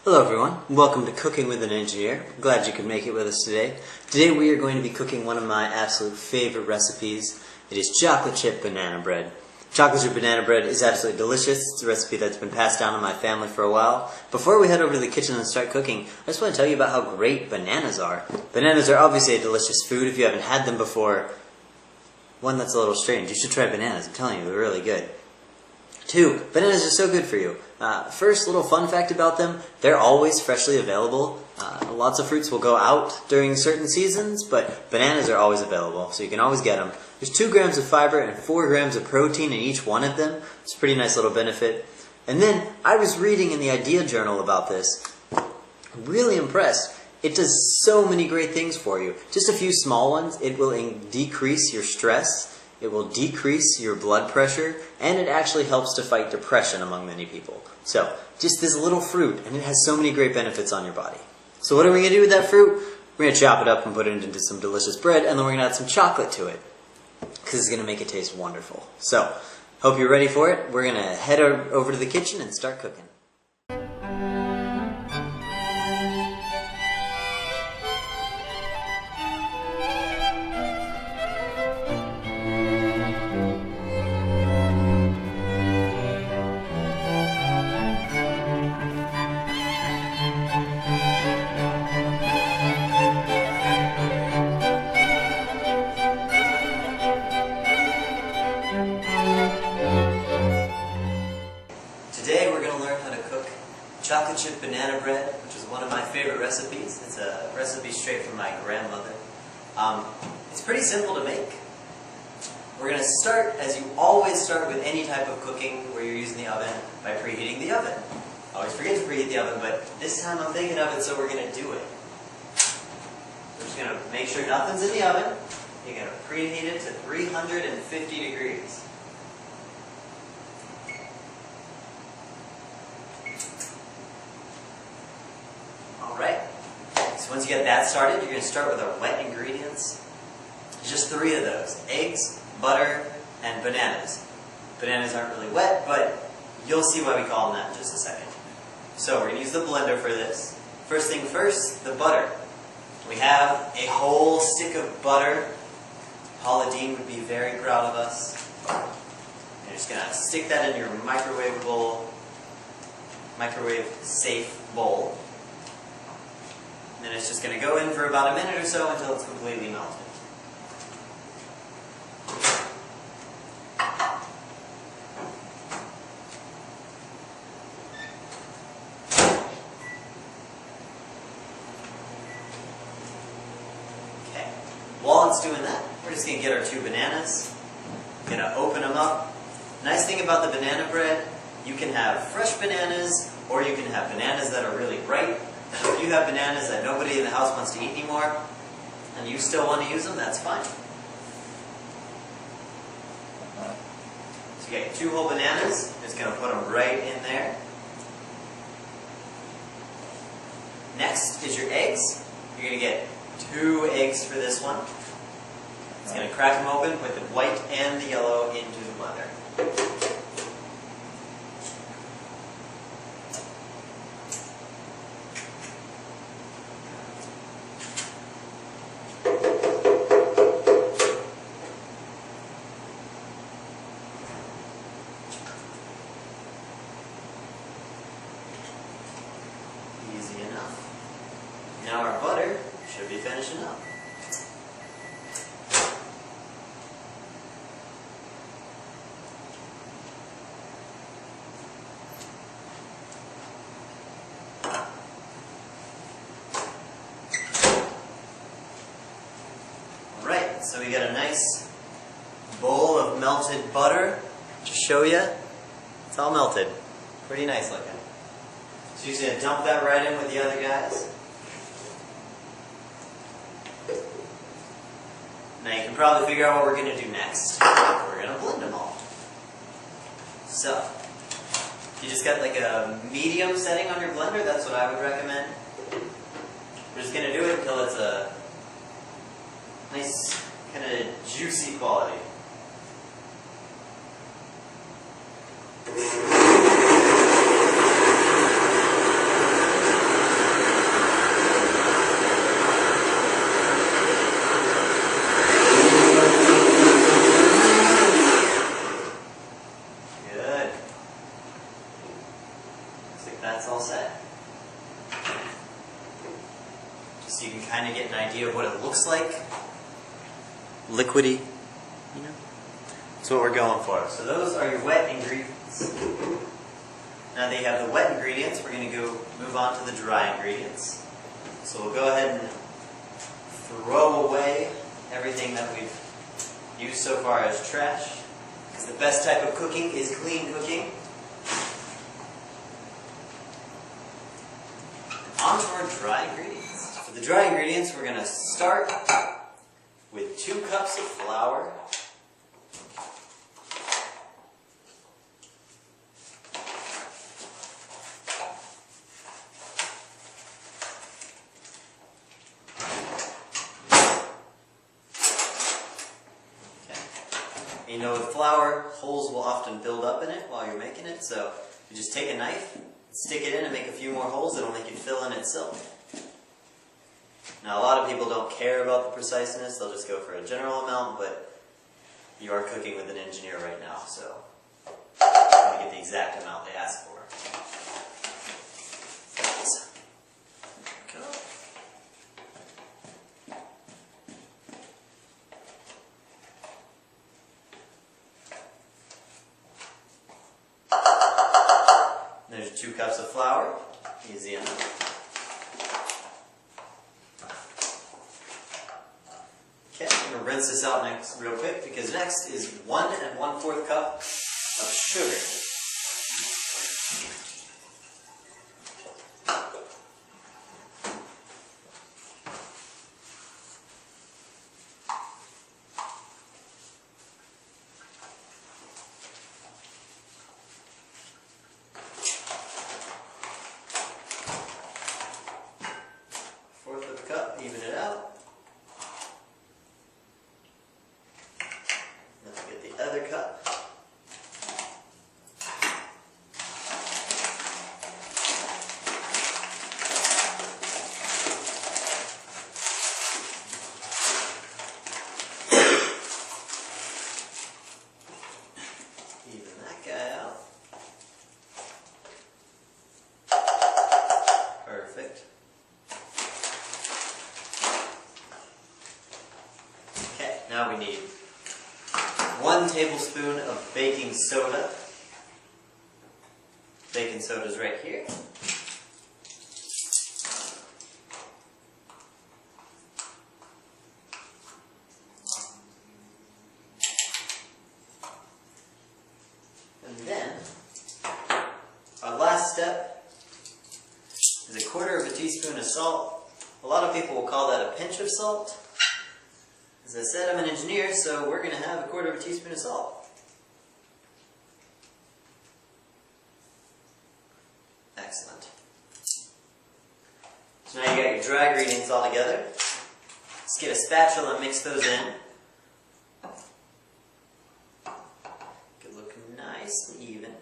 Hello everyone, welcome to Cooking with an Engineer. Glad you could make it with us today. Today we are going to be cooking one of my absolute favorite recipes. It is chocolate chip banana bread. Chocolate chip banana bread is absolutely delicious. It's a recipe that's been passed down to my family for a while. Before we head over to the kitchen and start cooking, I just want to tell you about how great bananas are. Bananas are obviously a delicious food. If you haven't had them before, one, that's a little strange. You should try bananas. I'm telling you, they're really good. 2, bananas are so good for you. First, little fun fact about them, they're always freshly available. Lots of fruits will go out during certain seasons, but bananas are always available, so you can always get them. There's 2 grams of fiber and 4 grams of protein in each one of them. It's a pretty nice little benefit. And then, I was reading in the Idea Journal about this. I'm really impressed. It does so many great things for you. Just a few small ones. It will decrease your stress. It will decrease your blood pressure, and it actually helps to fight depression among many people. So, just this little fruit, and it has so many great benefits on your body. So what are we going to do with that fruit? We're going to chop it up and put it into some delicious bread, and then we're going to add some chocolate to it, because it's going to make it taste wonderful. So, hope you're ready for it. We're going to head over to the kitchen and start cooking. Today we're going to learn how to cook chocolate chip banana bread, which is one of my favorite recipes. It's a recipe straight from my grandmother. It's pretty simple to make. We're going to start, as you always start with any type of cooking where you're using the oven, by preheating the oven. I always forget to preheat the oven, but this time I'm thinking of it, so we're going to do it. We're just going to make sure nothing's in the oven. You're going to preheat it to 350 degrees. Alright, so once you get that started, you're going to start with our wet ingredients. Just 3 of those: eggs, butter, and bananas. Bananas aren't really wet, but you'll see why we call them that in just a second. So we're going to use the blender for this. First thing first, the butter. We have a whole stick of butter. Paula Deen would be very proud of us. You're just going to stick that in your microwave-safe bowl. And then it's just going to go in for about a minute or so until it's completely melted. Okay. While it's doing that, we're just going to get our 2 bananas. We're going to open them up. Nice thing about the banana bread, you can have fresh bananas, or you can have bananas that are really ripe. If you have bananas that nobody in the house wants to eat anymore, and you still want to use them, that's fine. So you get 2 whole bananas. Just going to put them right in there. Next is your eggs. You're going to get 2 eggs for this one. It's going to crack them open, put the white and the yellow into the blender. Easy enough. Now our butter should be finishing up. Alright, so we got a nice bowl of melted butter to show you. It's all melted. Pretty nice looking. So you're just going to dump that right in with the other guys. Now you can probably figure out what we're going to do next. We're going to blend them all. So, you just got like a medium setting on your blender, that's what I would recommend. We're just going to do it until it's a nice kind of juicy quality. set. Just so you can kind of get an idea of what it looks like. Liquidy, you know? That's what we're going for. So those are your wet ingredients. Now that you have the wet ingredients, we're going to go move on to the dry ingredients. So we'll go ahead and throw away everything that we've used so far as trash. Because the best type of cooking is clean cooking. On to our dry ingredients. For the dry ingredients, we're going to start with 2 cups of flour. You know, with flour, holes will often build up in it while you're making it, so you just take a knife, stick it in and make a few more holes, it'll make it fill in itself. Now a lot of people don't care about the preciseness, they'll just go for a general amount, but you are cooking with an engineer right now, so you're going to get the exact amount they ask for. There's 2 cups of flour, easy enough. Okay, I'm going to rinse this out next real quick because next is 1 1/4 cup of sugar. Even it out. Then we get the other cup. Even that guy out. Perfect. Now we need 1 tablespoon of baking soda. Baking soda is right here. And then, our last step is 1/4 teaspoon of salt. A lot of people will call that a pinch of salt. As I said, I'm an engineer, so we're going to have 1/4 teaspoon of salt. Excellent. So now you got your dry ingredients all together. Let's get a spatula and mix those in. Good, look nice and even.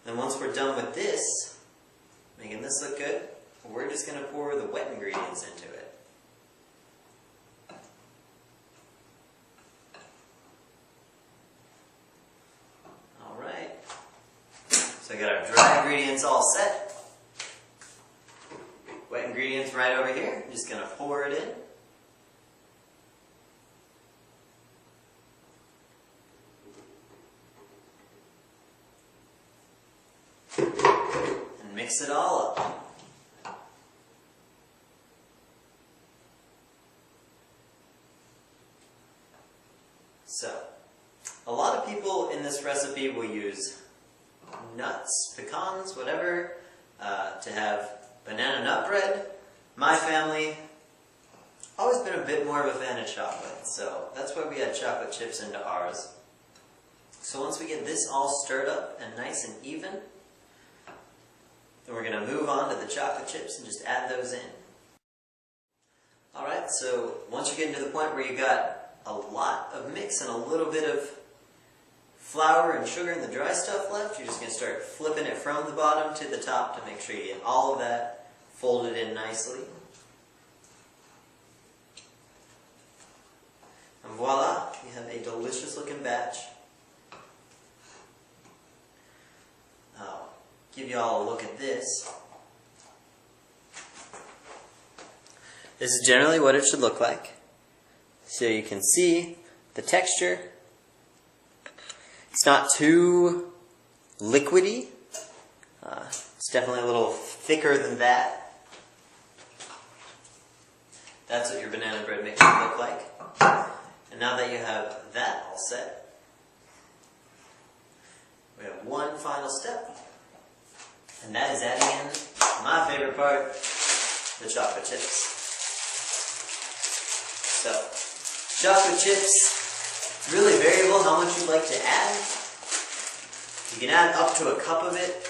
Then once we're done with this, making this look good, we're just going to pour the wet ingredients into it. So I got our dry ingredients all set. Wet ingredients right over here. I'm just going to pour it in. And mix it all up. So, a lot of people in this recipe will use nuts, pecans, whatever, to have banana nut bread. My family, always been a bit more of a fan of chocolate, so that's why we add chocolate chips into ours. So once we get this all stirred up and nice and even, then we're going to move on to the chocolate chips and just add those in. Alright, so once you're getting to the point where you got a lot of mix and a little bit of flour and sugar and the dry stuff left, you're just going to start flipping it from the bottom to the top to make sure you get all of that folded in nicely. And voila, you have a delicious looking batch. Oh, give you all a look at this. This is generally what it should look like. So you can see the texture. It's not too liquidy. It's definitely a little thicker than that. That's what your banana bread mix should look like. And now that you have that all set, we have one final step. And that is adding in my favorite part, the chocolate chips. So, chocolate chips, really variable how much you'd like to add. You can add up to a cup of it.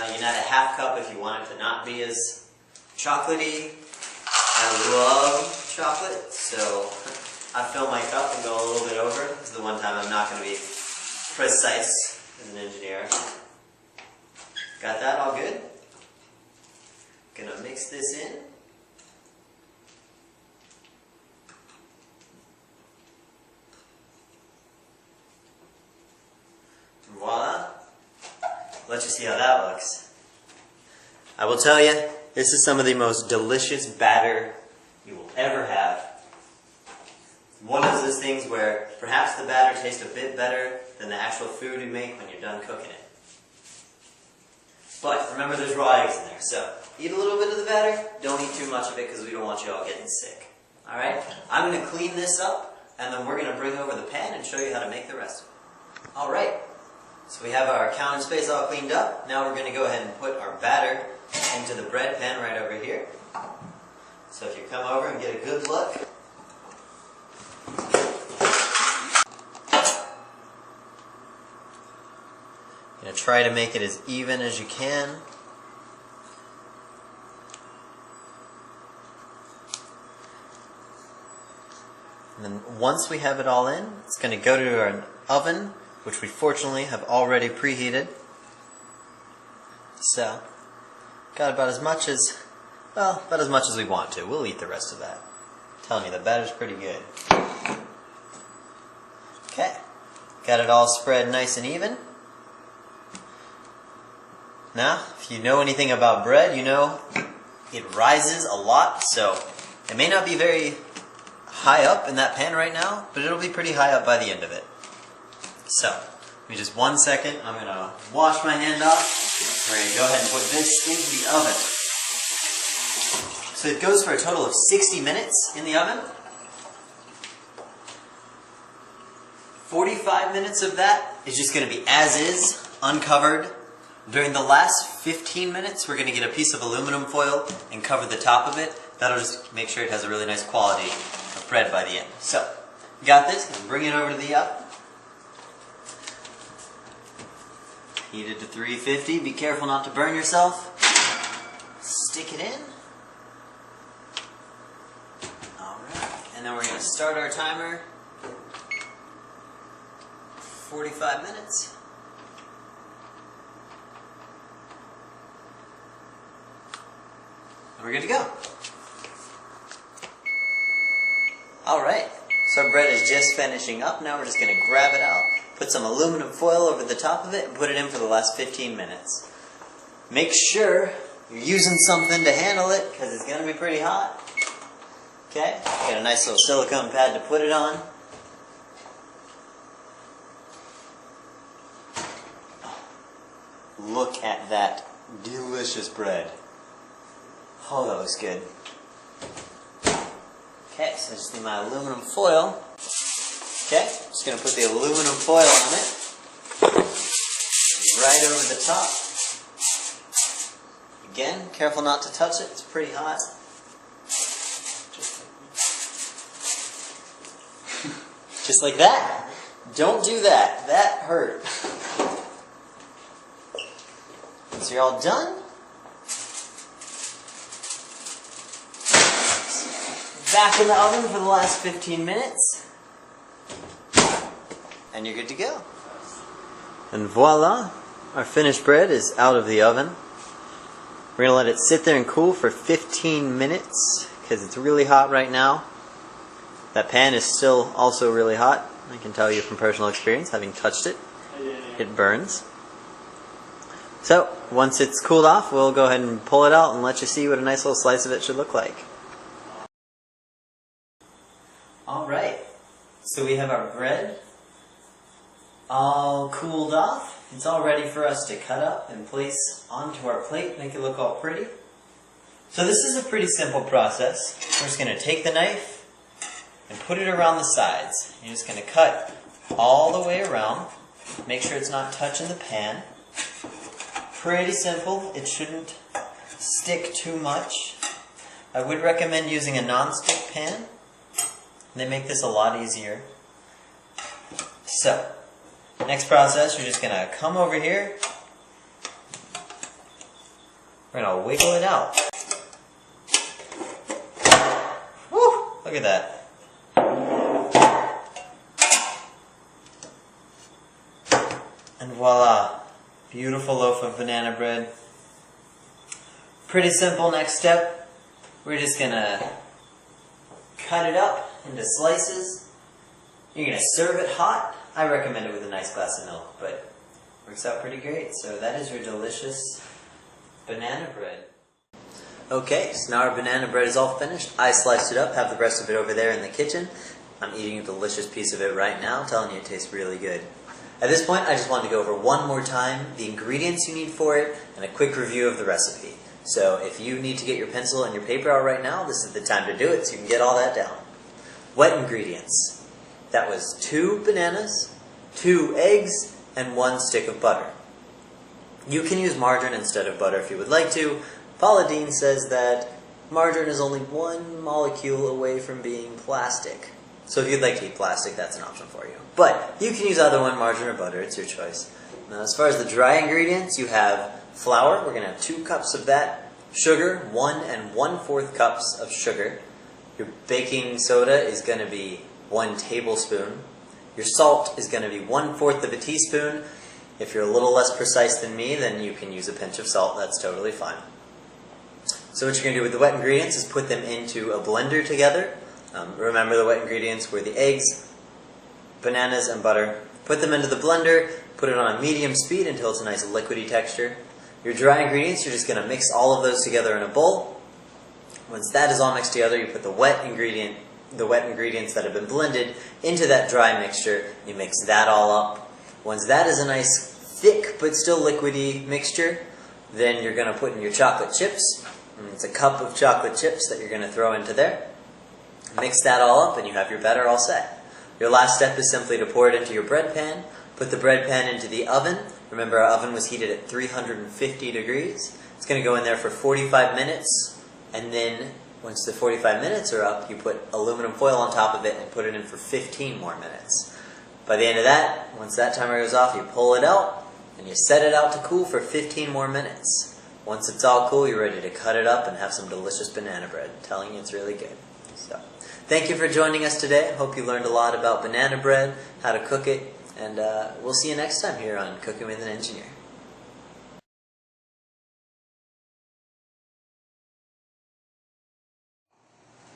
You can add a half cup if you want it to not be as chocolatey. I love chocolate, so I fill my cup and go a little bit over. This is the one time I'm not going to be precise as an engineer. Got that all good? Gonna mix this in. Voila. Let you see how that looks. I will tell you, this is some of the most delicious batter you will ever have. One of those things where perhaps the batter tastes a bit better than the actual food you make when you're done cooking it. But remember, there's raw eggs in there, so eat a little bit of the batter. Don't eat too much of it because we don't want you all getting sick. Alright? I'm going to clean this up, and then we're going to bring over the pan and show you how to make the rest of it. Alright, so we have our counter space all cleaned up. Now we're going to go ahead and put our batter into the bread pan right over here. So if you come over and get a good look. You're going to try to make it as even as you can. And then once we have it all in, it's going to go to our oven, which we fortunately have already preheated. So, got about as much as we want to. We'll eat the rest of that. I'm telling you, the batter's pretty good. Okay, got it all spread nice and even. Now, if you know anything about bread, you know it rises a lot, so it may not be very high up in that pan right now, but it'll be pretty high up by the end of it. So, give me just 1 second. I'm going to wash my hand off. We're going to go ahead and put this into the oven. So it goes for a total of 60 minutes in the oven. 45 minutes of that is just going to be as is, uncovered. During the last 15 minutes, we're going to get a piece of aluminum foil and cover the top of it. That'll just make sure it has a really nice quality of bread by the end. So, you got this. Bring it over to the oven. Heat it to 350. Be careful not to burn yourself. Stick it in. Alright. And then we're going to start our timer. 45 minutes. And we're good to go. Alright, so our bread is just finishing up. Now we're just going to grab it out, put some aluminum foil over the top of it, and put it in for the last 15 minutes. Make sure you're using something to handle it, because it's going to be pretty hot. Okay, got a nice little silicone pad to put it on. Look at that delicious bread. Oh, that looks good. Okay, so I just need my aluminum foil. Okay, just going to put the aluminum foil on it. Right over the top. Again, careful not to touch it, it's pretty hot. Just like that. Don't do that. That hurt. So you're all done. Back in the oven for the last 15 minutes. And you're good to go. And voila, our finished bread is out of the oven. We're going to let it sit there and cool for 15 minutes because it's really hot right now. That pan is still also really hot. I can tell you from personal experience, having touched it, it burns. So, once it's cooled off, we'll go ahead and pull it out and let you see what a nice little slice of it should look like. Alright, so we have our bread all cooled off. It's all ready for us to cut up and place onto our plate, make it look all pretty. So this is a pretty simple process. We're just going to take the knife and put it around the sides. You're just going to cut all the way around. Make sure it's not touching the pan. Pretty simple. It shouldn't stick too much. I would recommend using a non-stick pan. They make this a lot easier. So, next process, you're just going to come over here. We're going to wiggle it out. Woo! Look at that. And voila! Beautiful loaf of banana bread. Pretty simple. Next step, we're just going to cut it up into slices. You're going to serve it hot. I recommend it with a nice glass of milk, but it works out pretty great. So that is your delicious banana bread. Okay, so now our banana bread is all finished. I sliced it up, have the rest of it over there in the kitchen. I'm eating a delicious piece of it right now. I'm telling you, it tastes really good. At this point, I just wanted to go over one more time the ingredients you need for it and a quick review of the recipe. So if you need to get your pencil and your paper out right now, this is the time to do it so you can get all that down. Wet ingredients. That was 2 bananas, 2 eggs, and 1 stick of butter. You can use margarine instead of butter if you would like to. Paula Deen says that margarine is only 1 molecule away from being plastic. So if you'd like to eat plastic, that's an option for you. But you can use either one, margarine or butter, it's your choice. Now, as far as the dry ingredients, you have flour. We're going to have 2 cups of that. Sugar, 1 1/4 cups of sugar. Your baking soda is going to be 1 tablespoon. Your salt is going to be 1/4 of a teaspoon. If you're a little less precise than me, then you can use a pinch of salt. That's totally fine. So what you're going to do with the wet ingredients is put them into a blender together. Remember the wet ingredients were the eggs, bananas, and butter. Put them into the blender, put it on a medium speed until it's a nice liquidy texture. Your dry ingredients, you're just going to mix all of those together in a bowl. Once that is all mixed together, you put the wet ingredients that have been blended into that dry mixture. You mix that all up. Once that is a nice thick but still liquidy mixture, then you're going to put in your chocolate chips. It's a cup of chocolate chips that you're going to throw into there. Mix that all up and you have your batter all set. Your last step is simply to pour it into your bread pan. Put the bread pan into the oven. Remember, our oven was heated at 350 degrees. It's going to go in there for 45 minutes. And then, once the 45 minutes are up, you put aluminum foil on top of it and put it in for 15 more minutes. By the end of that, once that timer goes off, you pull it out and you set it out to cool for 15 more minutes. Once it's all cool, you're ready to cut it up and have some delicious banana bread. I'm telling you, it's really good. So, thank you for joining us today. I hope you learned a lot about banana bread, how to cook it, and we'll see you next time here on Cooking with an Engineer.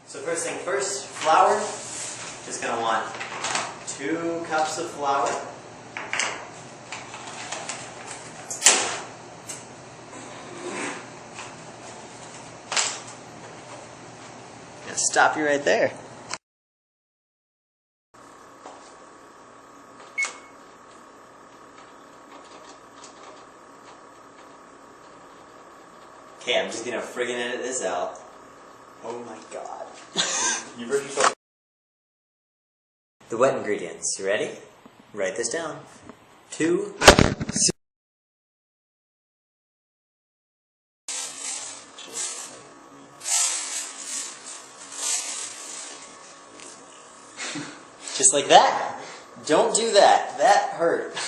So first thing first, flour. Just going to want 2 cups of flour. Gonna stop you right there. Okay, I'm just gonna friggin' edit this out. Oh my god. You hurt yourself. The wet ingredients. You ready? Write this down. 2. Just like that. Don't do that. That hurt.